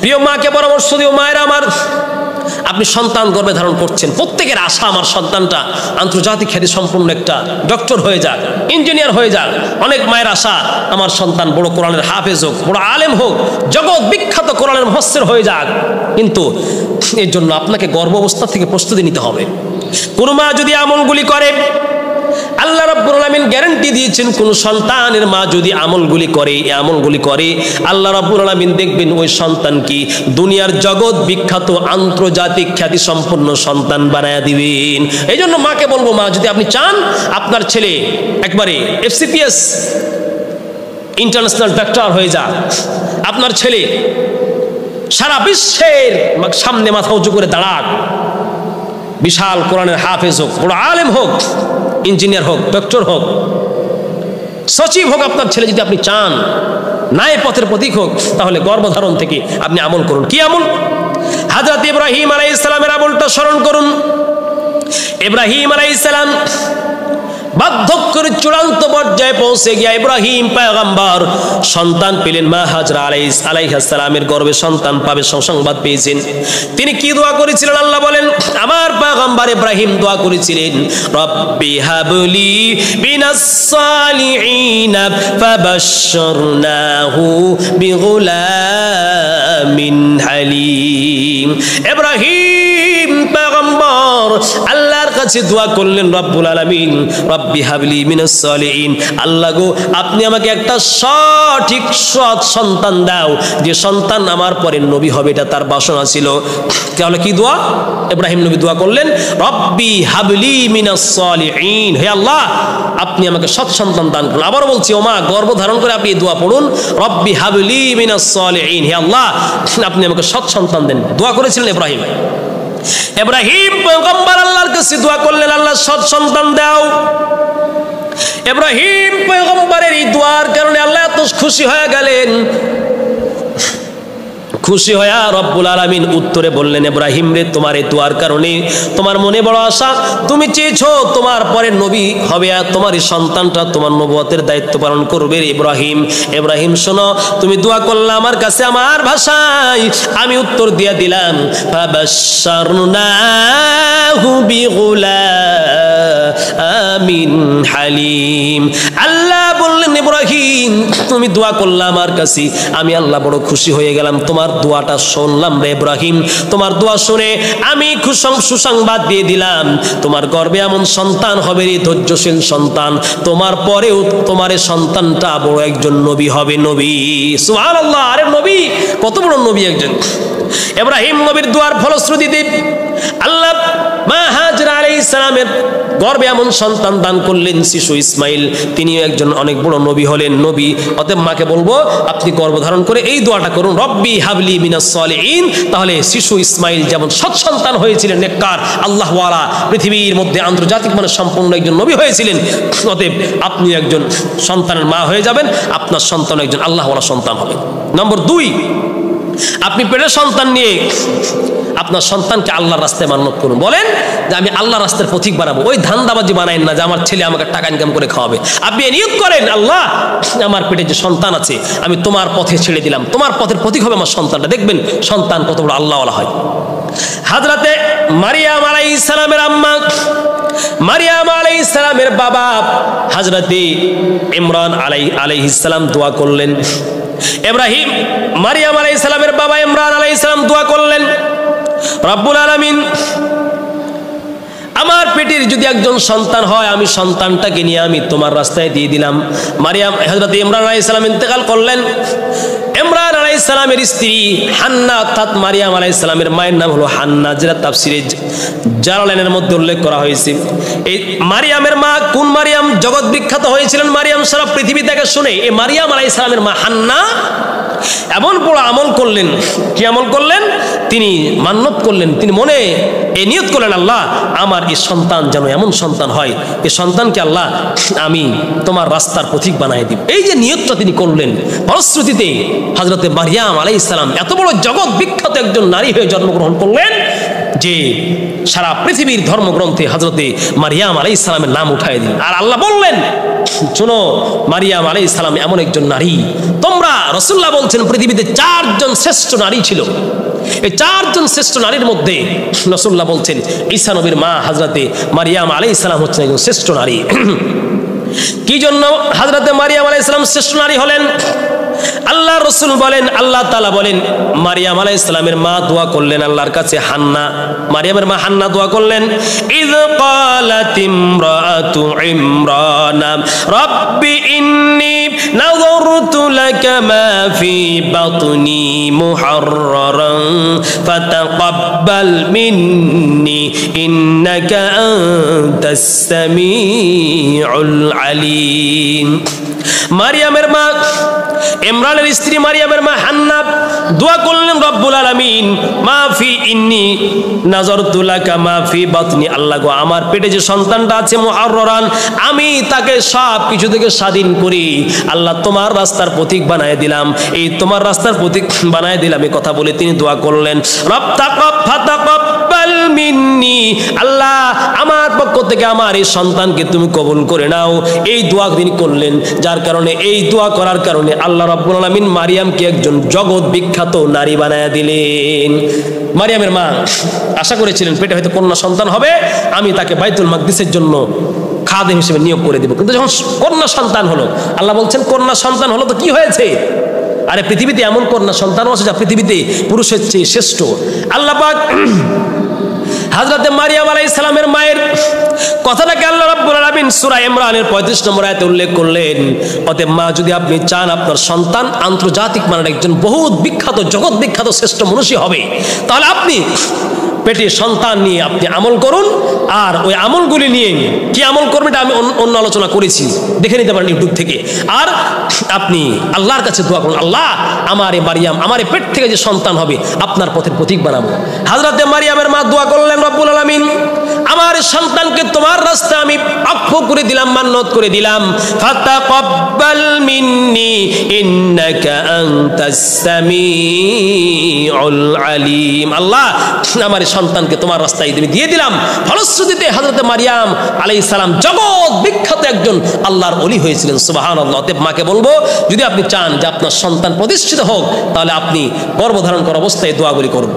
প্রিয় মাকে পরামর্শ দিও, মায়েরা আমার, আপনি সন্তান গর্ভে ধারণ করছেন, প্রত্যেকের আশা আমার সন্তানটা আন্তর্জাতিক খ্যাতি সম্পন্ন একটা ডক্টর হয়ে যাক, ইঞ্জিনিয়ার হয়ে যাক। অনেক মায়ের আশা আমার সন্তান বড় কোরআনের হাফেজ হোক, বড় আলেম হোক, জগৎ বিখ্যাত কোরআনের মুফাসসির হয়ে যাক। কিন্তু এর জন্য আপনাকে গর্ভ অবস্থা থেকে প্রস্তুতি নিতে হবে। কোন মা যদি আমলগুলি করে, আল্লাহ রাব্বুল আলামিন গ্যারান্টি দিয়েছেন, কোন সন্তানের মা যদি আমলগুলি করে, এই আমলগুলি করে, আল্লাহ রাব্বুল আলামিন দেখবেন ওই সন্তান কি দুনিয়ার জগৎ বিখ্যাত আন্তর্জাতিক খ্যাতি সম্পন্ন সন্তান বানায়া দিবেন। এই জন্য মাকে বলবো, মা যদি আপনি চান আপনার ছেলে একবারে FCPS ইন্টারন্যাশনাল ডাক্তার হয়ে যাক, আপনার ছেলে সারা বিশ্বের সামনে মাথা উঁচু করে দাঁড়াক, বিশাল কোরআনের হাফেজ হোক, বড় আলেম হোক, ইঞ্জিনিয়ার হোক, ডক্টর হোক, সচিব হোক, আপনার ছেলে যদি আপনি চান ন্যায় পথের প্রতীক হোক, তাহলে গর্ভধারণ থেকে আপনি আমল করুন। কি আমল? হযরত ইব্রাহিম আলাইহিস সালামের আমলটা স্মরণ করুন। ইব্রাহিম আলাইহিস সালাম বার্ধক্যের চূড়ান্ত পর্যায়ে পৌঁছে গিয়া ইব্রাহিম পয়গম্বর সন্তান পেলেন। মা হাজরা আলাইহিস সালামের গর্ভে সন্তান পাবে সংবাদ পেয়েছেন। তিনি কি দোয়া করেছিলেন আল্লাহ বলেন? আমার পয়গম্বর ইব্রাহিম দোয়া করেছিলেন, রব্বি হাবলি মিনাস সালিহিন ফাবাশশারনাহু বিগুলামিন হালিম। ইব্রাহিম পয়গম্বর আল্লাহর কাছে দোয়া করলেন, রব্বুল আলামিন রব্বি হাবলি মিনাস সালিহিন, আল্লাহ গো আপনি আমাকে একটা সঠিক সৎ সন্তান দাও, যে সন্তান আমার পরে নবী হবে, এটা তার বাসনা ছিল। তাহলে কি দোয়া ইব্রাহিম নবী দোয়া করলেন? রব্বি হাবলি মিনাস সালিহিন, হে আল্লাহ আপনি আমাকে সৎ সন্তান দান করুন। আবার বলছি, ও মা গর্ভ ধারণ করে আপনি এই দোয়া পড়ুন, রব্বি হাবলি মিনাস সালিহিন, হে আল্লাহ আপনি আমাকে সৎ সন্তান দেন। দোয়া করেছিলেন ইব্রাহিম। ইব্রাহিম পয়গম্বর আল্লাহর কাছে দোয়া করলেন, আল্লাহ সৎ সন্তান দাও। ইব্রাহিম পয়গম্বরের এই দোয়ার কারণে আল্লাহ এত খুশি হয়ে গেলেন। খুশি হয়ে রব্বুল আলামিন উত্তরে বললেন, ইব্রাহিম রে, তোমার এই দোয়ার কারণে তোমার মনে বড় আশা, তুমি চেয়েছো তোমার পরে নবী হবে, আর তোমার এই সন্তানটা তোমার নবুয়তের দায়িত্ব পালন করবে। ইব্রাহিম শোনো, তুমি দোয়া করলে আমার কাছে, আমার ভাষায় আমি উত্তর দিয়ে দিলাম, ফাবাশশারনাহু বিগুলামিন হালিম। আল্লাহ বললেন, ইব্রাহিম তুমি দোয়া করলে আমার কাছে, আমি আল্লাহ বড় খুশি হয়ে গেলাম। তোমার দোয়াটা শুনলাম রে ইব্রাহিম, তোমার দোয়া শুনে আমি সুসংবাদ দিয়ে দিলাম, তোমার গর্ভে এমন সন্তান হবে রে, ধৈর্যশীল সন্তান, তোমার পরেও তোমার এই সন্তানটা বড় একজন নবী হবে। নবী, সুবহানাল্লাহ। আরে নবী, কত বড় নবী একজন। ইব্রাহিম নবীর দোয়ার ফলশ্রুতিতে আল্লাহ মা হাজরা আলাইহিস সালামের গর্ভে এমন সন্তান দান করলেন, শিশু ইসমাইল, তিনিও একজন অনেক বড় নবী হলেন। নবী, অতএব মাকে বলবো আপনি গর্ভধারণ করে এই দোয়াটা করুন, রব্বি হাবলি মিনাস সালিহিন। তাহলে শিশু ইসমাইল যেমন সৎ সন্তান হয়েছিলেন, নেককার আল্লাহওয়ালা, পৃথিবীর মধ্যে আন্তর্জাতিক মানে সম্পূর্ণ একজন নবী হয়েছিলেন, অতএব আপনি একজন সন্তানের মা হয়ে যাবেন, আপনার সন্তান একজন আল্লাহওয়ালা সন্তান হবে। নম্বর 2, আপনি পেটে সন্তান নিয়ে আপনার সন্তানকে আল্লাহর রাস্তায় মান্নত করুন। বলেন যে আমি আল্লাহর রাস্তার পথিক বানাবো। ওই ধান্দাবাজি বানায়েন না যে আমার ছেলে আমাকে টাকা ইনকাম করে খাওয়াবে। আপনি নিয়োগ করেন, আল্লাহ আমার পেটে যে সন্তান আছে আমি তোমার পথে ছেড়ে দিলাম, তোমার পথের প্রতীক হবে আমার সন্তানটা। দেখবেন সন্তান কত বড় আল্লাহওয়ালা হয়। হযরতে মারিয়াম আলাইহিস সালামের আম্মা, মারিয়াম আলাইহিস সালামের বাবা হযরতে ইমরান আলাইহিস সালাম দোয়া করলেন। মারিয়াম আলাইহিস সালামের বাবা ইমরান আলাইহিস সালাম দোয়া করলেন, রব্বুল আলামিন আমার পেটের যদি একজন সন্তান হয়, আমি সন্তানটাকে নিয়ে আমি তোমার রাস্তায় দিয়ে দিলাম। মারিয়াম হযরত ইমরান আলাইহিস সালাম ইন্তেকাল করলেন। ইমরান আলাইহিস সালামের স্ত্রী হান্না, অর্থাৎ মারিয়াম আলাইহিস সালামের মায়ের নাম হলো হান্না, যেটা তাফসিরে জালালাইনের মধ্যে উল্লেখ করা হয়েছে। এই মারিয়ামের মা কোন মারিয়াম? জগৎ বিখ্যাত হয়েছিলেন মারিয়াম সারা পৃথিবী থেকে শুনে। এই মারিয়াম আলাইহিস সালামের মা হান্না এমন বড় আমল করলেন। কি আমল করলেন? তিনি মান্নত করলেন, তিনি মনে এই নিয়ত করলেন, আল্লাহ আমার এই সন্তান যেন এমন সন্তান হয়, এই সন্তানকে আল্লাহ আমি তোমার রাস্তার পথিক বানাই দিব। এই যে নিয়তটা তিনি করলেন, ফলশ্রুতিতে হযরতে মারিয়াম আলাইহিস সালাম এত বড় জগৎ বিখ্যাত একজন নারী হয়ে জন্মগ্রহণ করলেন, যে সারা পৃথিবীর ধর্মগ্রন্থে হযরতে মারিয়াম আলাইহিস সালামের নাম উঠায় দিলেন। আর আল্লাহ বললেন, শোনো, মারিয়াম আলাইহিস সালাম এমন একজন নারী, তোমরা, রাসূলুল্লাহ বলছেন পৃথিবীতে 4 জন শ্রেষ্ঠ নারী ছিল। এই 4 জন শ্রেষ্ঠ নারীর মধ্যে রাসূলুল্লাহ বলছেন ঈসা নবীর মা হযরতে মারিয়াম আলাইহিস সালাম হচ্ছেন একজন শ্রেষ্ঠ নারী। কি জন্য হযরতে মারিয়াম আলাইহিস সালাম শ্রেষ্ঠ নারী হলেন? আল্লাহ রাসূল বলেন, আল্লাহ তাআলা বলেন, মারিয়াম আলাইহিস সালামের মা দোয়া করলেন আল্লাহর কাছে, হান্না, মারিয়ামের মা হান্না দোয়া করলেন, ইয ক্বালাত ইমরাতু ইমরান রাব্বি ইন্নী নাযারতু লাকা মা ফি বাতনি মুহাররারান ফাতাকাব্বাল মিন্নি ইন্নাকা আনতাস সামিউল আলিম। মারিয়ামের মা, ইমরানের স্ত্রী মারিয়ামের মা হান্না দোয়া করলেন, রব্বুল আলামিন মা ফি ইন্নী নাযারতু লাকা মা ফি বাতনি, আল্লাহ গো, আমার পেটে যে সন্তানটা আছে মুহাররান, আমি তাকে সব কিছু থেকে স্বাধীন করি আল্লাহ তোমার রাস্তার পথিক বানায় দিলাম, এই তোমার রাস্তার পথিক বানায় দিলাম, এই কথা বলে তিনি দোয়া করলেন, ফাতাকাব্বাল মিন্নি, আল্লাহ আমার পক্ষ থেকে আমার এই সন্তানকে তুমি কবুল করে নাও, এই দোয়া তিনি করলেন। যার কারণে এই দোয়া করার কারণে আল্লাহ রাব্বুল আলামিন মারিয়ামকে একজন জগৎ বিখ্যাত নারী বানায় দিলেন। মারিয়ামের মা আশা করেছিলেন পেটে হয়তো কন্যা সন্তান হবে, আমি তাকে বাইতুল মাকদিসের জন্য খাদেম হিসেবে নিয়োগ করে দেব। কিন্তু যখন কন্যা সন্তান হলো, আল্লাহ বলছেন কন্যা সন্তান হলো তো কি হয়েছে? আরে পৃথিবীতে এমন কন্যা সন্তানও আছে যা পৃথিবীতে পুরুষের চেয়ে শ্রেষ্ঠ। আল্লাহ পাক হযরতে মারিয়াম আলাইহিস সালামের মায়ের কথাটাকে আল্লাহ রাব্বুল আলামিন সূরা ইমরানের 35 নম্বর আয়াতে উল্লেখ করলেন। অতএব মা, যদি আপনি চান আপনার সন্তান আন্তর্জাতিক মানের একজন বহুত বিখ্যাত, জগৎ বিখ্যাত শ্রেষ্ঠ মনীষী হবে, তাহলে আপনি পেটে সন্তান নিয়ে আপনি আমল করুন, আর ওই আমলগুলি নিয়ে কি আমল করবেন এটা আমি অন্য আলোচনা করেছি, দেখে নিতে পারেন ইউটিউব থেকে। আর আপনি আল্লাহর কাছে দোয়া করুন, আল্লাহ আমার এই মারিয়াম, আমার এই পেট থেকে যে সন্তান হবে আপনার পথের প্রতীক বানাবো। হযরতে মারিয়ামের মা দোয়া করলেন, রব্বুল আলামিন আমার সন্তানকে তোমার রাস্তায় আমি ওয়াকফ করে দিলাম, মান্নত করে দিলাম, ফাতাকাব্বাল মিন্নি ইন্নাকা আনতাস সামিউল আলিম, আল্লাহ আমার সন্তানকে তোমার রাস্তায় দিয়ে দিলাম। ফলশ্রুতিতে হযরতে মারিয়াম আলাইহিস সালাম জগৎ বিখ্যাত একজন আল্লাহর ওলি হয়েছিলেন, সুবহানাল্লাহ। অতএব মাকে বলবো, যদি আপনি চান যে আপনার সন্তান প্রতিষ্ঠিত হোক, তাহলে আপনি গর্ভধারণ করা অবস্থায় দোয়াগুলি করুন।